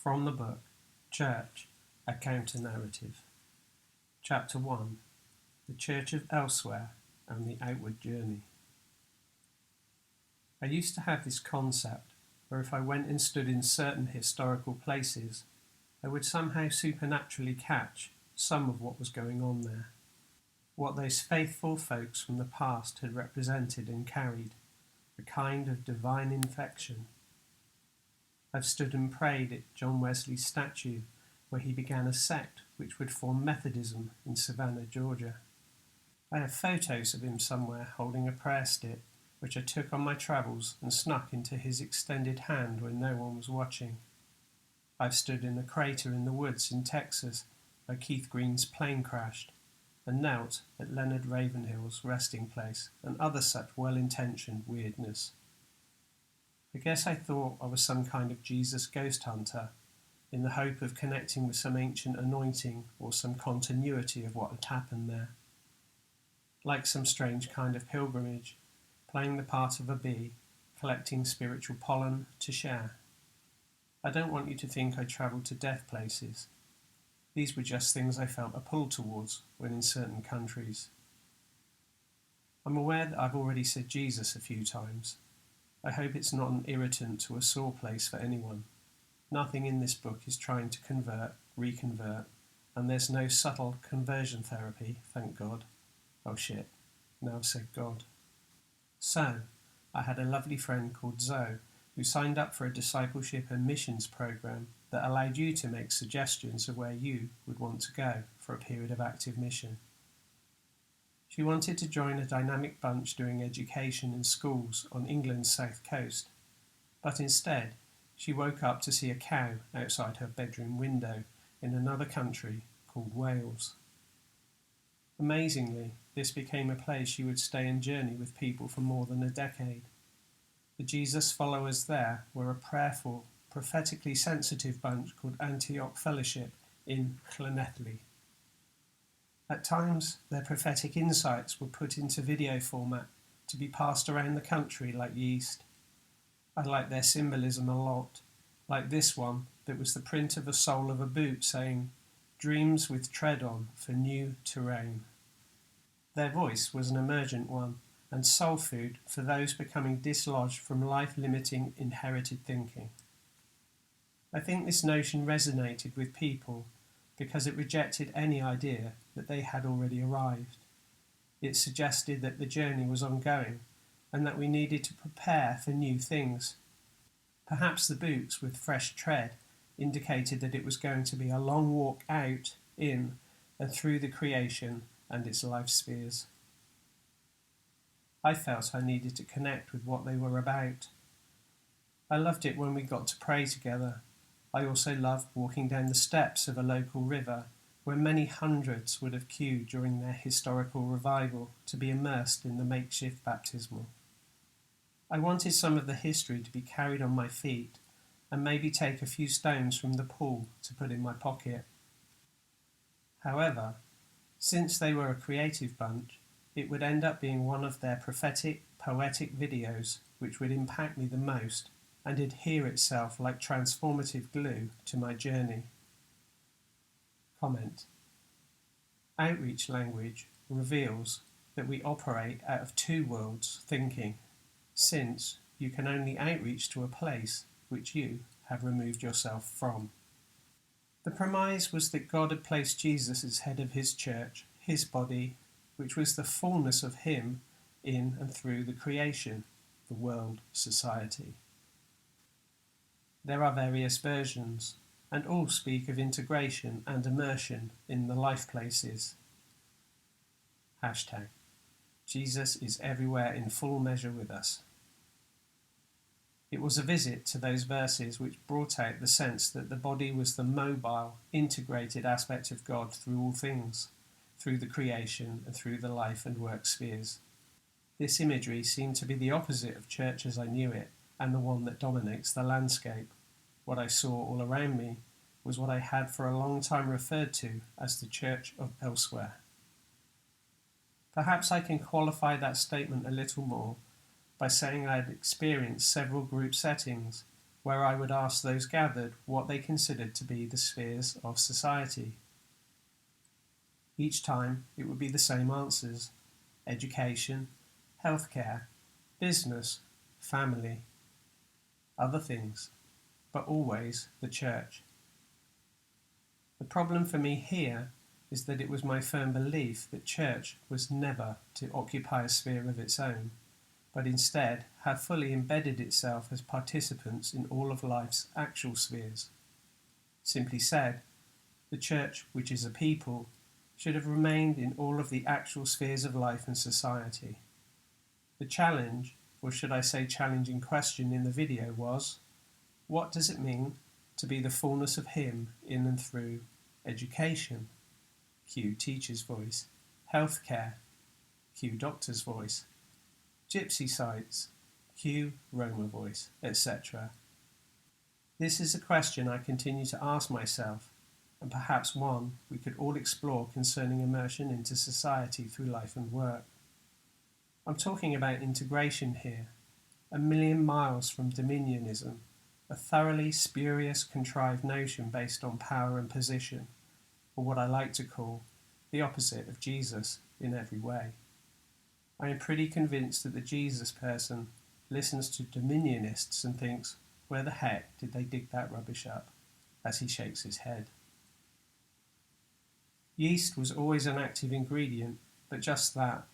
From the book, Church, a Counter-Narrative. Chapter 1, The Church of Elsewhere and the Outward Journey. I used to have this concept where if I went and stood in certain historical places, I would somehow supernaturally catch some of what was going on there, what those faithful folks from the past had represented and carried, a kind of divine infection. I've stood and prayed at John Wesley's statue, where he began a sect which would form Methodism in Savannah, Georgia. I have photos of him somewhere holding a prayer stick, which I took on my travels and snuck into his extended hand when no one was watching. I've stood in a crater in the woods in Texas where Keith Green's plane crashed, and knelt at Leonard Ravenhill's resting place and other such well-intentioned weirdness. I guess I thought I was some kind of Jesus ghost hunter, in the hope of connecting with some ancient anointing or some continuity of what had happened there. Like some strange kind of pilgrimage, playing the part of a bee, collecting spiritual pollen to share. I don't want you to think I travelled to death places. These were just things I felt a pull towards when in certain countries. I'm aware that I've already said Jesus a few times. I hope it's not an irritant to a sore place for anyone. Nothing in this book is trying to convert, reconvert, and there's no subtle conversion therapy, thank God. Oh shit, now I've said God. So, I had a lovely friend called Zoe who signed up for a discipleship and missions program that allowed you to make suggestions of where you would want to go for a period of active mission. She wanted to join a dynamic bunch doing education in schools on England's south coast, but instead she woke up to see a cow outside her bedroom window in another country called Wales. Amazingly, this became a place she would stay and journey with people for more than a decade. The Jesus followers there were a prayerful, prophetically sensitive bunch called Antioch Fellowship in Llanelli. At times, their prophetic insights were put into video format to be passed around the country like yeast. I liked their symbolism a lot, like this one that was the print of a sole of a boot saying, "Dreams with tread on for new terrain." Their voice was an emergent one and soul food for those becoming dislodged from life-limiting inherited thinking. I think this notion resonated with people because it rejected any idea that they had already arrived. It suggested that the journey was ongoing and that we needed to prepare for new things. Perhaps the boots with fresh tread indicated that it was going to be a long walk out, in, and through the creation and its life spheres. I felt I needed to connect with what they were about. I loved it when we got to pray together. I also loved walking down the steps of a local river where many hundreds would have queued during their historical revival to be immersed in the makeshift baptismal. I wanted some of the history to be carried on my feet and maybe take a few stones from the pool to put in my pocket. However, since they were a creative bunch, it would end up being one of their prophetic, poetic videos which would impact me the most and adhere itself like transformative glue to my journey. Comment. Outreach language reveals that we operate out of two worlds thinking, since you can only outreach to a place which you have removed yourself from. The premise was that God had placed Jesus as head of his church, his body, which was the fullness of him in and through the creation, the world, society. There are various versions, and all speak of integration and immersion in the life places. Hashtag, Jesus is everywhere in full measure with us. It was a visit to those verses which brought out the sense that the body was the mobile, integrated aspect of God through all things, through the creation and through the life and work spheres. This imagery seemed to be the opposite of church as I knew it, and the one that dominates the landscape. What I saw all around me was what I had for a long time referred to as the Church of Elsewhere. Perhaps I can qualify that statement a little more by saying I had experienced several group settings where I would ask those gathered what they considered to be the spheres of society. Each time it would be the same answers: education, healthcare, business, family, other things, but always the church. The problem for me here is that it was my firm belief that church was never to occupy a sphere of its own, but instead had fully embedded itself as participants in all of life's actual spheres. Simply said, the church, which is a people, should have remained in all of the actual spheres of life and society. The challenge, or should I say challenging question in the video was, what does it mean to be the fullness of Him in and through education? Cue teacher's voice. Healthcare. Cue doctor's voice. Gypsy sites. Cue Roma voice, etc. This is a question I continue to ask myself, and perhaps one we could all explore concerning immersion into society through life and work. I'm talking about integration here, a million miles from dominionism, a thoroughly spurious, contrived notion based on power and position, or what I like to call the opposite of Jesus in every way. I am pretty convinced that the Jesus person listens to dominionists and thinks, where the heck did they dig that rubbish up, as he shakes his head. Yeast was always an active ingredient, but just that,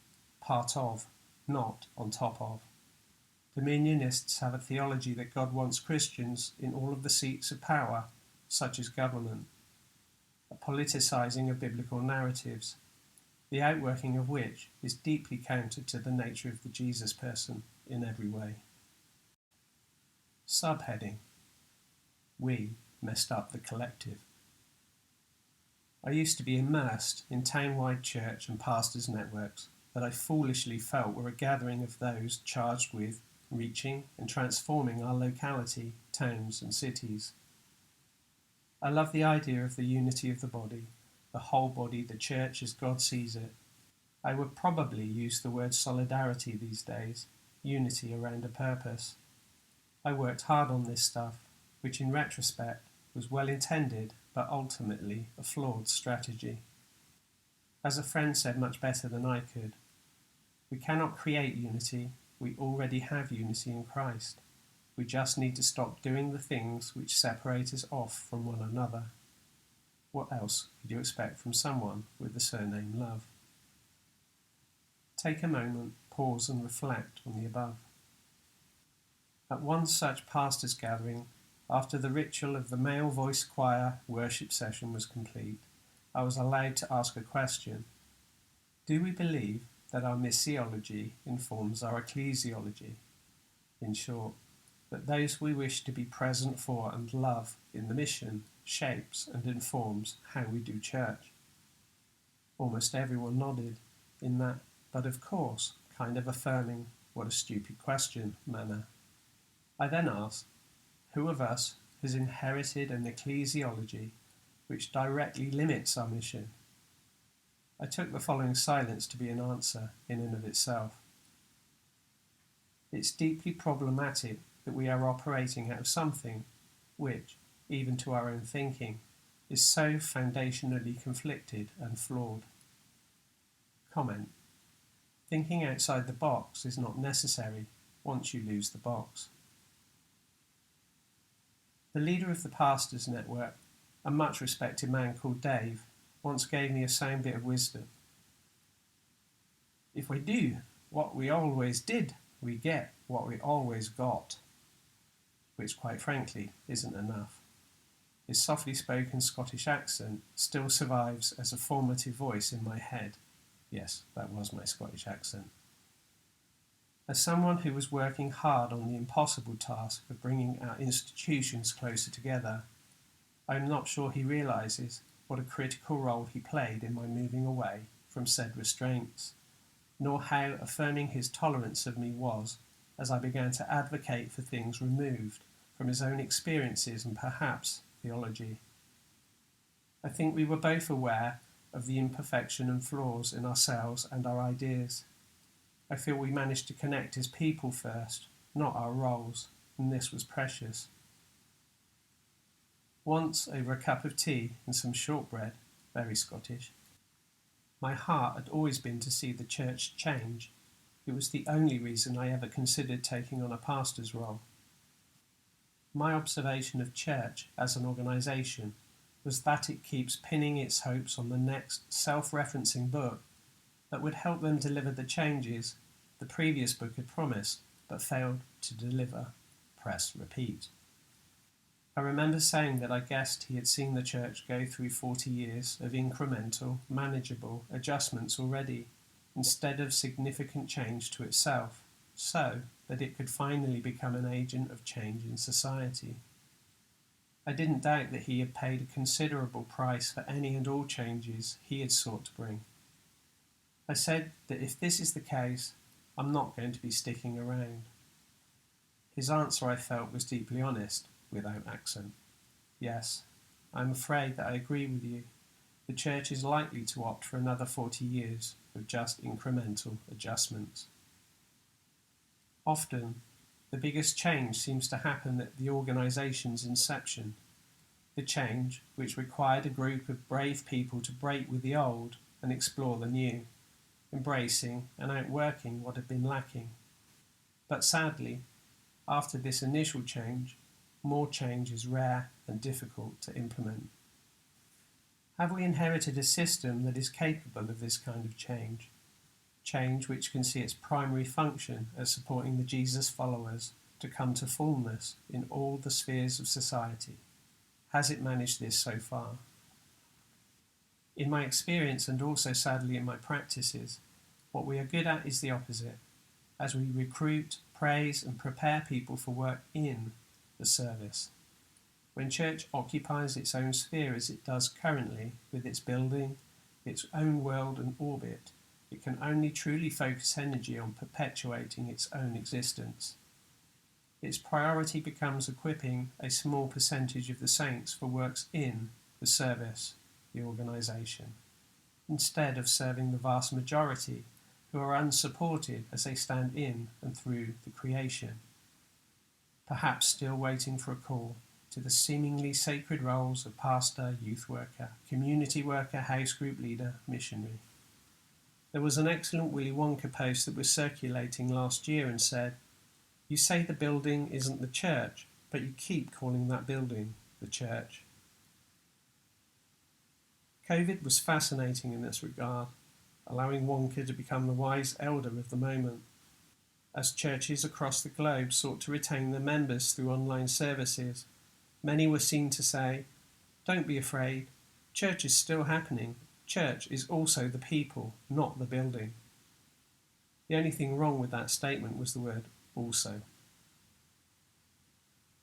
part of, not on top of. Dominionists have a theology that God wants Christians in all of the seats of power, such as government, a politicizing of biblical narratives, the outworking of which is deeply counter to the nature of the Jesus person in every way. Subheading: We messed up the collective. I used to be immersed in town-wide church and pastors' networks that I foolishly felt were a gathering of those charged with reaching and transforming our locality, towns and cities. I love the idea of the unity of the body, the whole body, the church as God sees it. I would probably use the word solidarity these days, unity around a purpose. I worked hard on this stuff, which in retrospect was well intended but ultimately a flawed strategy. As a friend said much better than I could, we cannot create unity, we already have unity in Christ. We just need to stop doing the things which separate us off from one another. What else could you expect from someone with the surname Love? Take a moment, pause and reflect on the above. At one such pastors' gathering, after the ritual of the male voice choir worship session was complete, I was allowed to ask a question. Do we believe that our missiology informs our ecclesiology? In short, that those we wish to be present for and love in the mission shapes and informs how we do church. Almost everyone nodded in that, but of course, kind of affirming, what a stupid question manner. I then asked, who of us has inherited an ecclesiology which directly limits our mission? I took the following silence to be an answer in and of itself. It's deeply problematic that we are operating out of something which, even to our own thinking, is so foundationally conflicted and flawed. Comment: thinking outside the box is not necessary once you lose the box. The leader of the Pastors Network, a much respected man called Dave, once gave me a sound bit of wisdom. If we do what we always did, we get what we always got. Which, quite frankly, isn't enough. His softly spoken Scottish accent still survives as a formative voice in my head. Yes, that was my Scottish accent. As someone who was working hard on the impossible task of bringing our institutions closer together, I am not sure he realises what a critical role he played in my moving away from said restraints, nor how affirming his tolerance of me was as I began to advocate for things removed from his own experiences and perhaps theology. I think we were both aware of the imperfection and flaws in ourselves and our ideas. I feel we managed to connect as people first, not our roles, and this was precious. once over a cup of tea and some shortbread, very Scottish. My heart had always been to see the church change. It was the only reason I ever considered taking on a pastor's role. My observation of church as an organisation was that it keeps pinning its hopes on the next self-referencing book that would help them deliver the changes the previous book had promised but failed to deliver. Press repeat. I remember saying that I guessed he had seen the church go through 40 years of incremental, manageable adjustments already, instead of significant change to itself, so that it could finally become an agent of change in society. I didn't doubt that he had paid a considerable price for any and all changes he had sought to bring. I said that if this is the case, I'm not going to be sticking around. His answer, I felt, was deeply honest, without accent. Yes, I'm afraid that I agree with you. The church is likely to opt for another 40 years of just incremental adjustments. Often, the biggest change seems to happen at the organisation's inception. The change which required a group of brave people to break with the old and explore the new, embracing and outworking what had been lacking. But sadly, after this initial change, more change is rare and difficult to implement. Have we inherited a system that is capable of this kind of change? Change which can see its primary function as supporting the Jesus followers to come to fullness in all the spheres of society. Has it managed this so far? In my experience, and also sadly in my practices, what we are good at is the opposite. As we recruit, praise and prepare people for work in the service. When church occupies its own sphere as it does currently, with its building, its own world and orbit, it can only truly focus energy on perpetuating its own existence. Its priority becomes equipping a small percentage of the saints for works in the service, the organisation, instead of serving the vast majority who are unsupported as they stand in and through the creation, perhaps still waiting for a call to the seemingly sacred roles of pastor, youth worker, community worker, house group leader, missionary. There was an excellent Willy Wonka post that was circulating last year and said, "You say the building isn't the church, but you keep calling that building the church." COVID was fascinating in this regard, allowing Wonka to become the wise elder of the moment. As churches across the globe sought to retain their members through online services, many were seen to say, "Don't be afraid, church is still happening. Church is also the people, not the building." The only thing wrong with that statement was the word "also."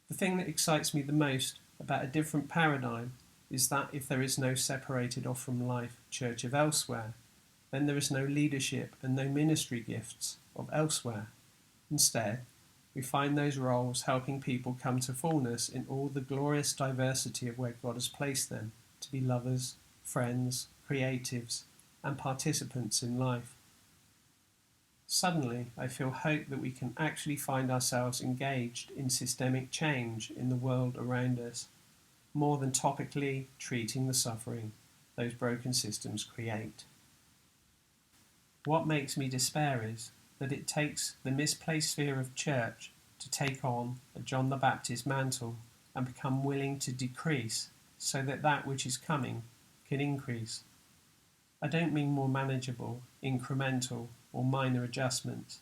The thing that excites me the most about a different paradigm is that if there is no separated off from life church of elsewhere, then there is no leadership and no ministry gifts of elsewhere. Instead, we find those roles helping people come to fullness in all the glorious diversity of where God has placed them to be lovers, friends, creatives, and participants in life. Suddenly, I feel hope that we can actually find ourselves engaged in systemic change in the world around us, more than topically treating the suffering those broken systems create. What makes me despair is that it takes the misplaced sphere of church to take on a John the Baptist mantle and become willing to decrease so that that which is coming can increase. I don't mean more manageable, incremental, or minor adjustments.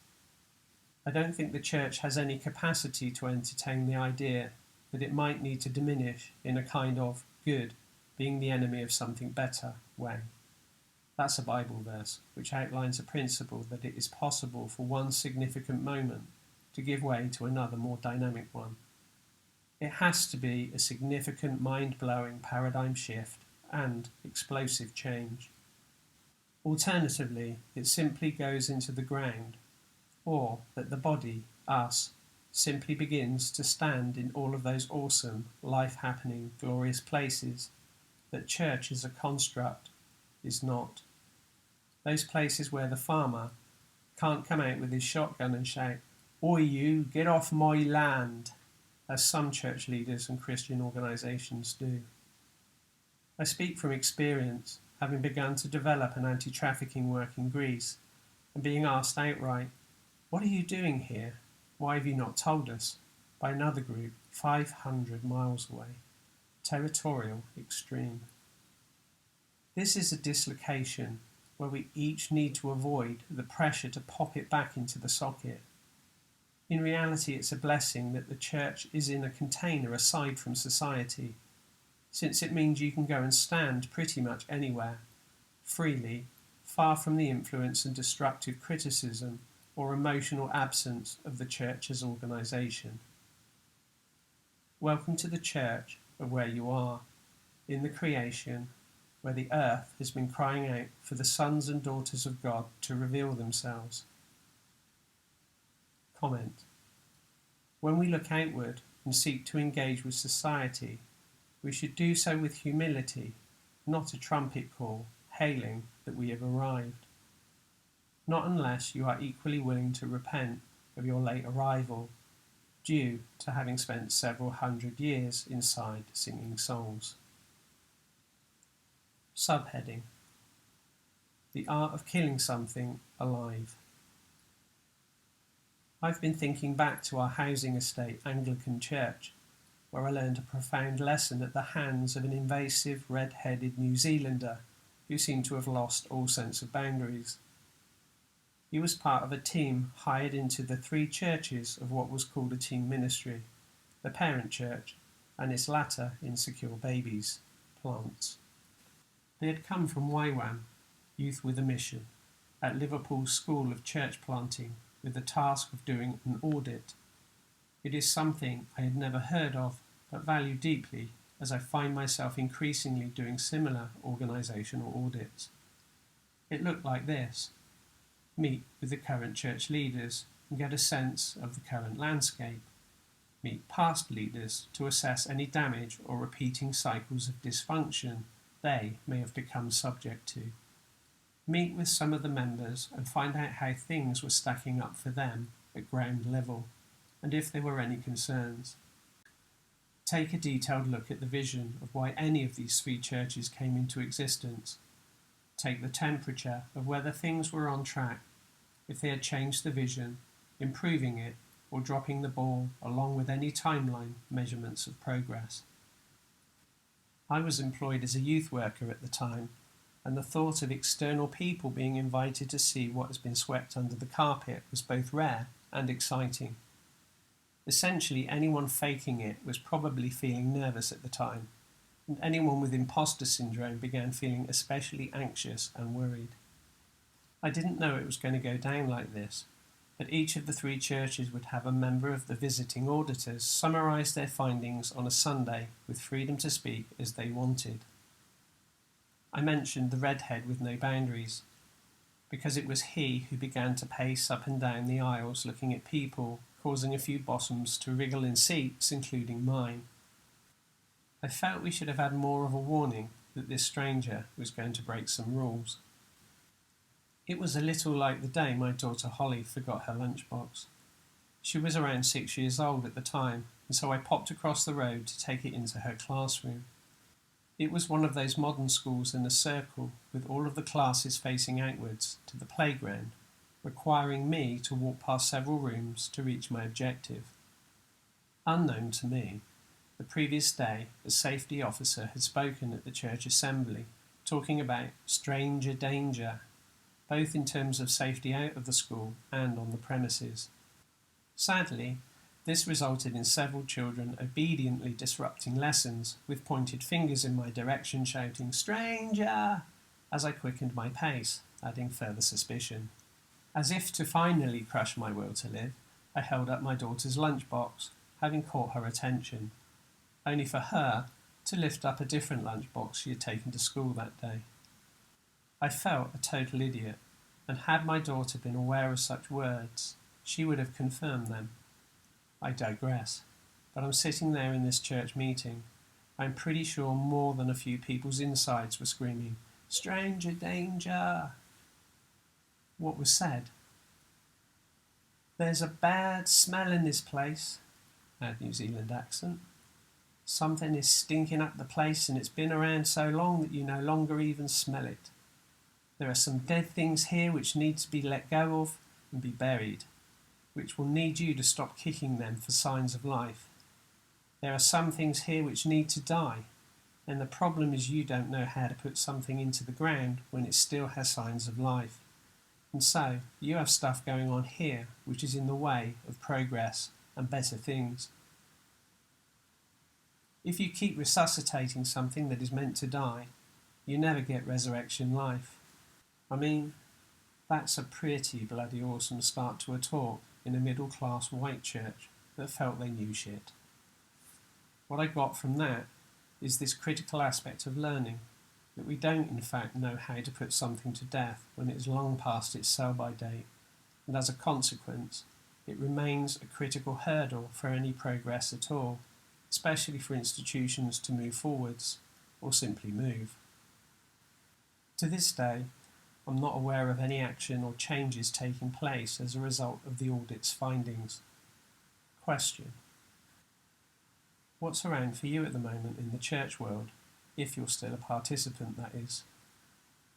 I don't think the church has any capacity to entertain the idea that it might need to diminish in a kind of good being the enemy of something better way. That's a Bible verse which outlines a principle that it is possible for one significant moment to give way to another more dynamic one. It has to be a significant mind-blowing paradigm shift and explosive change. Alternatively, it simply goes into the ground, or that the body, us, simply begins to stand in all of those awesome, life-happening, glorious places that church as a construct is not. Those places where the farmer can't come out with his shotgun and shout, "Oi you, get off my land," as some church leaders and Christian organisations do. I speak from experience, having begun to develop an anti-trafficking work in Greece, and being asked outright, "What are you doing here? Why have you not told us?" by another group 500 miles away. Territorial extreme. This is a dislocation where we each need to avoid the pressure to pop it back into the socket. In reality, it's a blessing that the church is in a container aside from society, since it means you can go and stand pretty much anywhere, freely, far from the influence and destructive criticism or emotional absence of the church as organisation. Welcome to the church of where you are, in the creation, where the earth has been crying out for the sons and daughters of God to reveal themselves. Comment. When we look outward and seek to engage with society, we should do so with humility, not a trumpet call hailing that we have arrived. Not unless you are equally willing to repent of your late arrival, due to having spent several hundred years inside singing songs. Subheading: The Art of Killing Something Alive. I've been thinking back to our housing estate Anglican church, where I learned a profound lesson at the hands of an invasive red-headed New Zealander who seemed to have lost all sense of boundaries. He was part of a team hired into the 3 churches of what was called a teen ministry, the parent church, and its latter insecure babies, plants. They had come from YWAM, Youth with a Mission, at Liverpool's School of Church Planting, with the task of doing an audit. It is something I had never heard of, but value deeply, as I find myself increasingly doing similar organisational audits. It looked like this: meet with the current church leaders and get a sense of the current landscape. Meet past leaders to assess any damage or repeating cycles of dysfunction they may have become subject to. Meet with some of the members and find out how things were stacking up for them at ground level, and if there were any concerns. Take a detailed look at the vision of why any of these 3 churches came into existence. Take the temperature of whether things were on track, if they had changed the vision, improving it, or dropping the ball, along with any timeline measurements of progress. I was employed as a youth worker at the time, and the thought of external people being invited to see what has been swept under the carpet was both rare and exciting. Essentially, anyone faking it was probably feeling nervous at the time, and anyone with imposter syndrome began feeling especially anxious and worried. I didn't know it was going to go down like this, but each of the 3 churches would have a member of the visiting auditors summarise their findings on a Sunday with freedom to speak as they wanted. I mentioned the redhead with no boundaries, because it was he who began to pace up and down the aisles looking at people, causing a few bottoms to wriggle in seats, including mine. I felt we should have had more of a warning that this stranger was going to break some rules. It was a little like the day my daughter Holly forgot her lunchbox. She was around 6 years old at the time, and so I popped across the road to take it into her classroom. It was one of those modern schools in a circle, with all of the classes facing outwards to the playground, requiring me to walk past several rooms to reach my objective. Unknown to me, the previous day, a safety officer had spoken at the church assembly, talking about stranger danger, both in terms of safety out of the school and on the premises. Sadly, this resulted in several children obediently disrupting lessons, with pointed fingers in my direction shouting, "Stranger!" as I quickened my pace, adding further suspicion. As if to finally crush my will to live, I held up my daughter's lunchbox, having caught her attention, only for her to lift up a different lunchbox she had taken to school that day. I felt a total idiot, and had my daughter been aware of such words, she would have confirmed them. I digress, but I'm sitting there in this church meeting. I'm pretty sure more than a few people's insides were screaming, "Stranger danger!" What was said? "There's a bad smell in this place," bad New Zealand accent. Something is stinking up the place and it's been around so long that you no longer even smell it. There are some dead things here which need to be let go of and be buried, which will need you to stop kicking them for signs of life. There are some things here which need to die, and the problem is you don't know how to put something into the ground when it still has signs of life. And so, you have stuff going on here which is in the way of progress and better things. If you keep resuscitating something that is meant to die, you never get resurrection life. I mean, that's a pretty bloody awesome start to a talk in a middle-class white church that felt they knew shit. What I got from that is this critical aspect of learning, that we don't in fact know how to put something to death when it is long past its sell-by date, and as a consequence, it remains a critical hurdle for any progress at all, especially for institutions to move forwards, or simply move. To this day, I'm not aware of any action or changes taking place as a result of the audit's findings. Question: what's around for you at the moment in the church world, if you're still a participant, that is?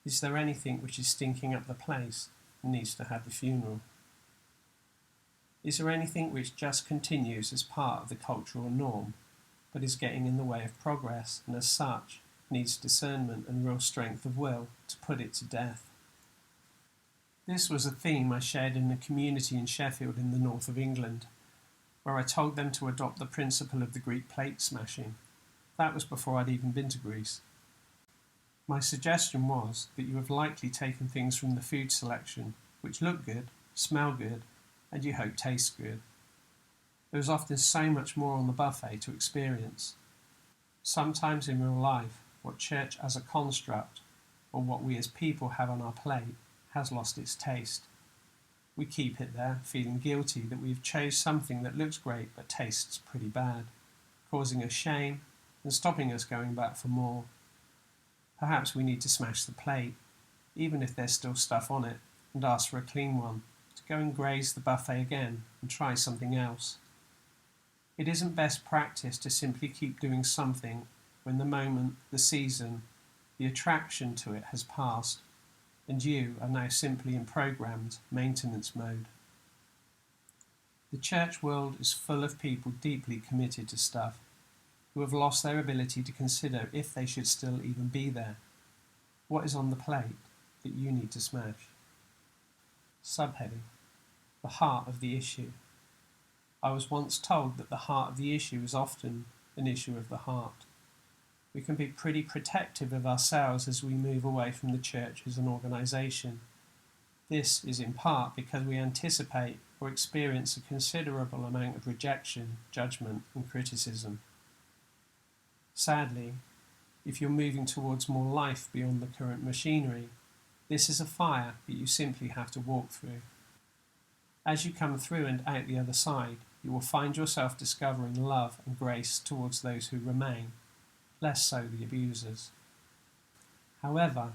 Is there anything which is stinking up the place and needs to have a funeral? Is there anything which just continues as part of the cultural norm, but is getting in the way of progress and as such needs discernment and real strength of will to put it to death? This was a theme I shared in a community in Sheffield in the north of England, where I told them to adopt the principle of the Greek plate smashing. That was before I'd even been to Greece. My suggestion was that you have likely taken things from the food selection, which look good, smell good, and you hope taste good. There is often so much more on the buffet to experience. Sometimes in real life, what church as a construct, or what we as people have on our plate, has lost its taste. We keep it there, feeling guilty that we've chose something that looks great but tastes pretty bad, causing us shame and stopping us going back for more. Perhaps we need to smash the plate, even if there's still stuff on it, and ask for a clean one, to go and graze the buffet again and try something else. It isn't best practice to simply keep doing something when the moment, the season, the attraction to it has passed, and you are now simply in programmed maintenance mode. The church world is full of people deeply committed to stuff, who have lost their ability to consider if they should still even be there. What is on the plate that you need to smash? Subheading: the heart of the issue. I was once told that the heart of the issue is often an issue of the heart. We can be pretty protective of ourselves as we move away from the church as an organisation. This is in part because we anticipate or experience a considerable amount of rejection, judgment and criticism. Sadly, if you're moving towards more life beyond the current machinery, this is a fire that you simply have to walk through. As you come through and out the other side, you will find yourself discovering love and grace towards those who remain, less so the abusers. However,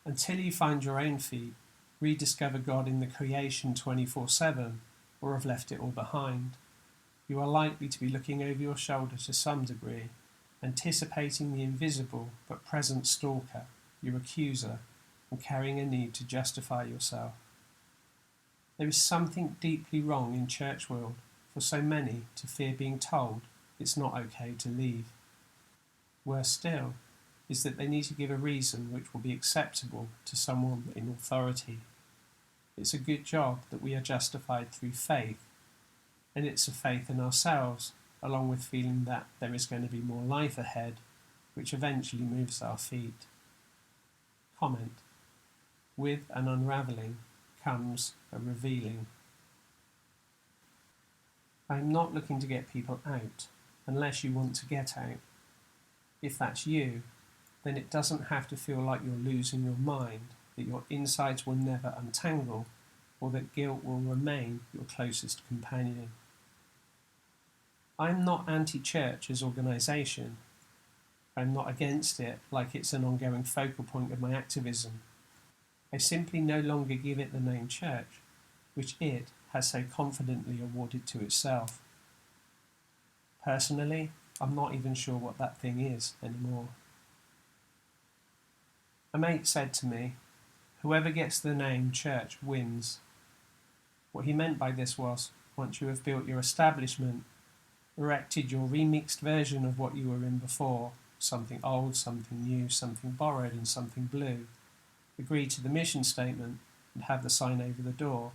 until you find your own feet, rediscover God in the creation 24/7, or have left it all behind, you are likely to be looking over your shoulder to some degree, anticipating the invisible but present stalker, your accuser, and carrying a need to justify yourself. There is something deeply wrong in church world for so many to fear being told it's not okay to leave. Worse still is that they need to give a reason which will be acceptable to someone in authority. It's a good job that we are justified through faith, and it's a faith in ourselves, along with feeling that there is going to be more life ahead, which eventually moves our feet. Comment: with an unravelling comes a revealing. I am not looking to get people out, unless you want to get out. If that's you, then it doesn't have to feel like you're losing your mind, that your insides will never untangle, or that guilt will remain your closest companion. I'm not anti-church as organisation. I'm not against it like it's an ongoing focal point of my activism. I simply no longer give it the name church, which it has so confidently awarded to itself. Personally, I'm not even sure what that thing is anymore. A mate said to me, "Whoever gets the name church wins." What he meant by this was, once you have built your establishment, erected your remixed version of what you were in before, something old, something new, something borrowed and something blue, agreed to the mission statement and have the sign over the door,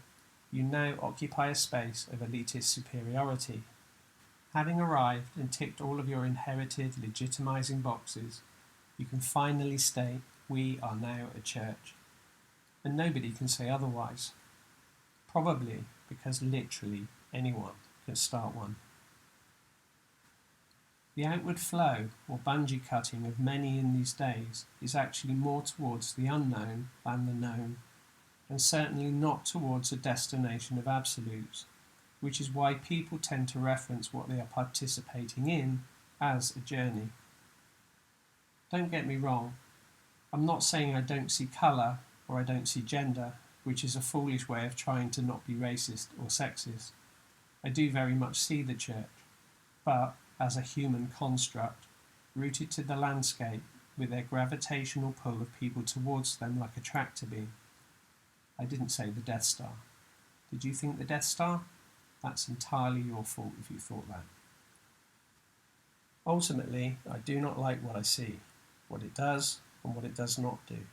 you now occupy a space of elitist superiority. Having arrived and ticked all of your inherited legitimizing boxes, you can finally state, "We are now a church." And nobody can say otherwise. Probably because literally anyone can start one. The outward flow or bungee cutting of many in these days is actually more towards the unknown than the known, and certainly not towards a destination of absolutes, which is why people tend to reference what they are participating in as a journey. Don't get me wrong, I'm not saying I don't see colour or I don't see gender, which is a foolish way of trying to not be racist or sexist. I do very much see the church, but as a human construct, rooted to the landscape with their gravitational pull of people towards them like a tractor beam. I didn't say the Death Star. Did you think the Death Star? That's entirely your fault if you thought that. Ultimately, I do not like what I see, what it does and what it does not do.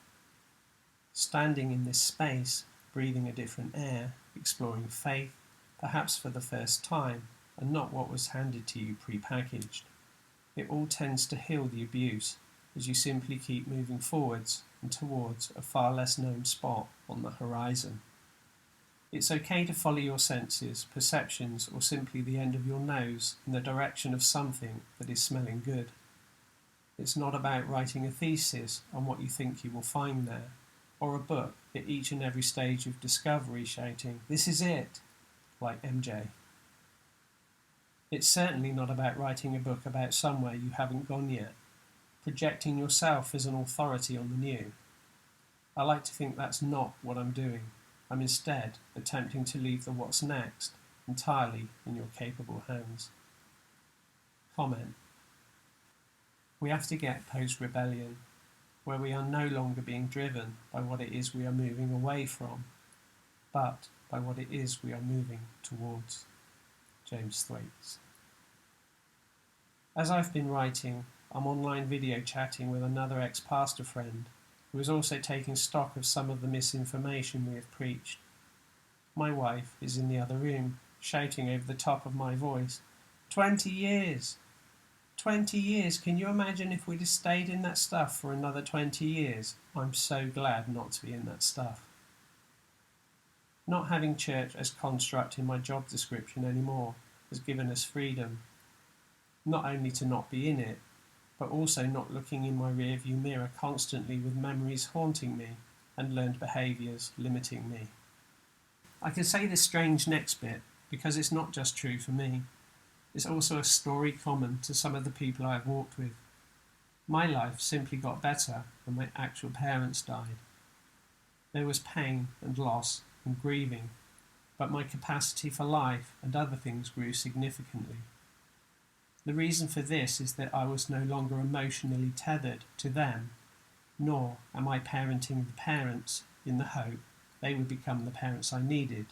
Standing in this space, breathing a different air, exploring faith, perhaps for the first time, and not what was handed to you pre-packaged. It all tends to heal the abuse as you simply keep moving forwards and towards a far less known spot on the horizon. It's okay to follow your senses, perceptions, or simply the end of your nose in the direction of something that is smelling good. It's not about writing a thesis on what you think you will find there, or a book at each and every stage of discovery shouting, "This is it," like MJ. It's certainly not about writing a book about somewhere you haven't gone yet, projecting yourself as an authority on the new. I like to think that's not what I'm doing. I'm instead attempting to leave the what's next entirely in your capable hands. Comment. We have to get post-rebellion, where we are no longer being driven by what it is we are moving away from, but by what it is we are moving towards. James Thwaites. As I've been writing, I'm online video chatting with another ex-pastor friend who is also taking stock of some of the misinformation we have preached. My wife is in the other room, shouting over the top of my voice, 20 years! 20 years! Can you imagine if we'd have stayed in that stuff for another 20 years? I'm so glad not to be in that stuff. Not having church as construct in my job description anymore has given us freedom. Not only to not be in it, but also not looking in my rearview mirror constantly with memories haunting me and learned behaviours limiting me. I can say this strange next bit because it's not just true for me. It's also a story common to some of the people I have walked with. My life simply got better when my actual parents died. There was pain and loss and grieving, but my capacity for life and other things grew significantly. The reason for this is that I was no longer emotionally tethered to them, nor am I parenting the parents in the hope they would become the parents I needed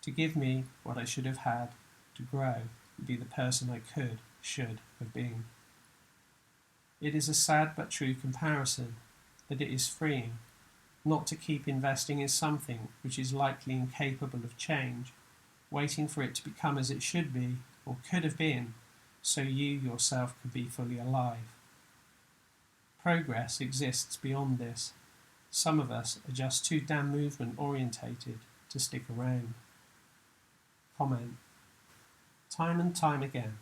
to give me what I should have had to grow and be the person I should have been. It is a sad but true comparison that it is freeing not to keep investing in something which is likely incapable of change, waiting for it to become as it should be or could have been, so you yourself could be fully alive. Progress exists beyond this. Some of us are just too damn movement orientated to stick around. Comment. Time and time again,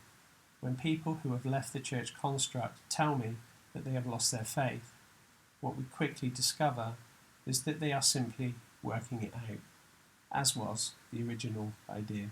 when people who have left the church construct tell me that they have lost their faith, what we quickly discover is that they are simply working it out, as was the original idea.